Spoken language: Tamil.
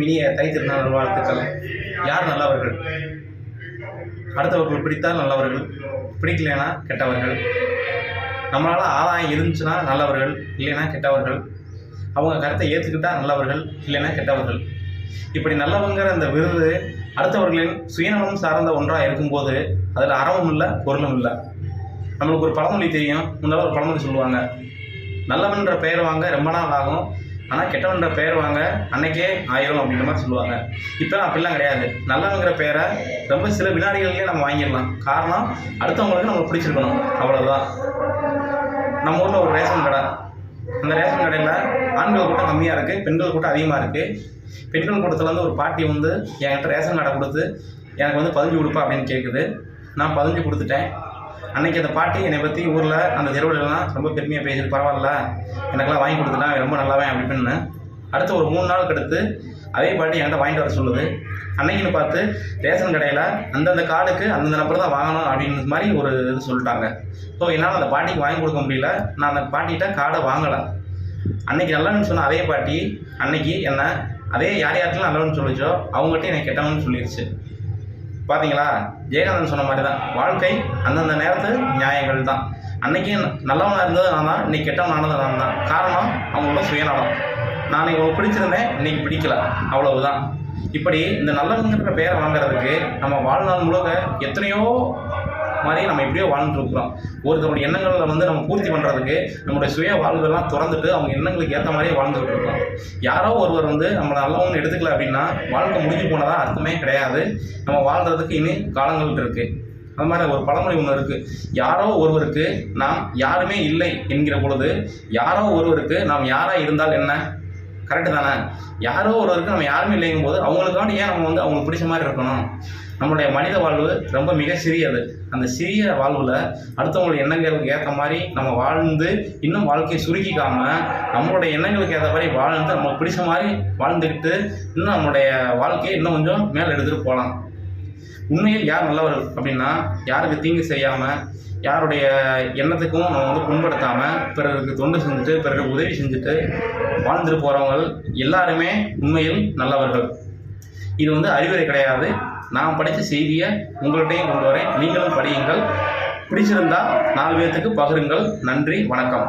இனிய தைத்திருநாள் நல்வாழ்த்துக்கள். யார் நல்லவர்கள்? அடுத்தவர்கள் பிடித்தால் நல்லவர்கள், பிடிக்கலைன்னா கெட்டவர்கள். நம்மளால் ஆதாயம் இருந்துச்சுன்னா நல்லவர்கள், இல்லைன்னா கெட்டவர்கள். அவங்க கருத்தை ஏற்றுக்கிட்டா நல்லவர்கள், இல்லைன்னா கெட்டவர்கள். இப்படி நல்லவங்கிற அந்த விருது அடுத்தவர்களின் சுயநலம் சார்ந்த ஒன்றாக இருக்கும்போது அதில் அறமும் இல்லை, பொருளும் இல்லை. நம்மளுக்கு ஒரு பழமொழி தெரியும். முன்னால் ஒரு பழமொழி சொல்லுவாங்க, நல்லவன்ற பெயர் வாங்க ரொம்ப நாள் ஆகும், ஆனால் கெட்டவன்ற பெயர் வாங்க அன்னைக்கே ஆயிரும் அப்படின்ற மாதிரி சொல்லுவாங்க. இப்போ அப்படிலாம் கிடையாது. நல்லவங்கிற பெயரை ரொம்ப சில வினாடிகள்லேயே நம்ம வாங்கிடலாம். காரணம், அடுத்தவங்களுக்கு நம்ம பிடிச்சிருக்கணும், அவ்வளோதான். நம்ம ஊரில் ஒரு ரேஷன் கடை, அந்த ரேஷன் கடையில் ஆண்கள் கூட்டம் கம்மியாக இருக்குது, பெண்கள் கூட்டம் அதிகமாக இருக்குது. பெண்கள் கூட்டத்துலேருந்து ஒரு பாட்டி வந்து என்கிட்ட ரேஷன் கடை கொடுத்து எனக்கு வந்து 15 கொடுப்பா அப்படின்னு கேட்குது. நான் 15 கொடுத்துட்டேன். அன்றைக்கி அந்த பாட்டி என்னை பற்றி ஊரில் அந்த தெருவிலலாம் ரொம்ப பெருமையாக பேசிட்டு, பரவாயில்ல எனக்கெல்லாம் வாங்கி கொடுத்துட்டேன், ரொம்ப நல்லாவே அப்படின்னு. அடுத்து ஒரு 3 நாள் கடுத்து அதே பாட்டி என்கிட்ட வாங்கிட்டு வர சொல்லுது. அன்னைக்குன்னு பார்த்து ரேஷன் கடையில் அந்தந்த கார்டுக்கு அந்தந்த நம்பர் தான் வாங்கணும் அப்படின்னு மாதிரி ஒரு இது சொல்லிட்டாங்க. ஸோ என்னால் அந்த பாட்டிக்கு வாங்கி கொடுக்க முடியல. நான் அந்த பாட்டிகிட்ட கார்டை வாங்கலை. அன்றைக்கி நல்லவன்னு சொன்ன அதே பாட்டி அன்னைக்கு என்ன அதே யாருக்கெல்லாம் நல்லவன்னு சொல்லிச்சோ அவங்ககிட்ட என்னை கெட்டவன்னு சொல்லிடுச்சு. பார்த்தீங்களா? ஜெயகாந்தன் சொன்ன மாதிரி தான், வாழ்க்கை அந்தந்த நேரத்து நியாயங்கள் தான். அன்றைக்கி நல்லவனாக இருந்தது நான் தான், இன்றைக்கி கெட்டவனானது நான் தான். காரணம் அவங்களோட சுயநலம். நான் இவங்களுக்கு பிடிச்சிருந்தேன், இன்றைக்கி பிடிக்கல, அவ்வளவுதான். இப்படி இந்த நல்லவங்கிற பெயரை வாங்குறதுக்கு நம்ம வாழ்நாள் முழுக்க எத்தனையோ மாதிரி நம்ம எப்படியோ வாழ்ந்துட்டுருக்குறோம். ஒருத்தருடைய எண்ணங்களை வந்து நம்ம பூர்த்தி பண்ணுறதுக்கு நம்மளுடைய சுய வாழ்வெல்லாம் திறந்துட்டு அவங்க எண்ணங்களுக்கு ஏற்ற மாதிரியே வாழ்ந்துகிட்டு இருக்கோம். யாரோ ஒருவர் வந்து நம்மளை நல்லவங்கன்னு எடுத்துக்கல அப்படின்னா வாழ்க்கை முடிஞ்சு போனதா அர்த்தமே கிடையாது. நம்ம வாழ்கிறதுக்கு இனி காலங்கள் இருக்குது. அது மாதிரி ஒரு பழமொழி ஒன்று இருக்குது, யாரோ ஒருவருக்கு நாம் யாருமே இல்லை என்கிற பொழுது யாரோ ஒருவருக்கு நாம் யாராக இருந்தால் என்ன? கரெக்டு தானே? யாரோ ஒருவருக்கு நம்ம யாருமே இல்லைங்கும் போது அவங்களுக்காண்டி ஏன் நம்ம வந்து அவங்களுக்கு பிடிச்ச மாதிரி இருக்கணும்? நம்மளுடைய மனித வாழ்வு ரொம்ப மிக சிறியது. அந்த சிறிய வாழ்வில் அடுத்தவங்களுடைய எண்ணங்களுக்கு ஏற்ற மாதிரி நம்ம வாழ்ந்து இன்னும் வாழ்க்கையை சுருக்கிக்காமல் நம்மளுடைய எண்ணங்களுக்கு ஏற்ற மாதிரி வாழ்ந்து நம்மளுக்கு பிடிச்ச மாதிரி வாழ்ந்துக்கிட்டு இன்னும் நம்மளுடைய வாழ்க்கையை இன்னும் கொஞ்சம் மேலே எடுத்துகிட்டு போகலாம். உண்மையில் யார் நல்லவர்கள் அப்படின்னா, யாருக்கு தீங்கு செய்யாமல், யாருடைய எண்ணத்துக்கும் நம்ம வந்து புண்படுத்தாமல், பிறருக்கு தொண்டு செஞ்சுட்டு பிறருக்கு உதவி செஞ்சுட்டு வாழ்ந்துட்டு போகிறவங்க எல்லாருமே உண்மையில் நல்லவர்கள். இது வந்து அறிவுரை கிடையாது. நான் படித்த செய்தியை உங்கள்கிட்டையும் கொண்டு வரேன். நீங்களும் படியுங்கள். பிடிச்சிருந்தால் 4 பேர்த்துக்கு பகிருங்கள். நன்றி, வணக்கம்.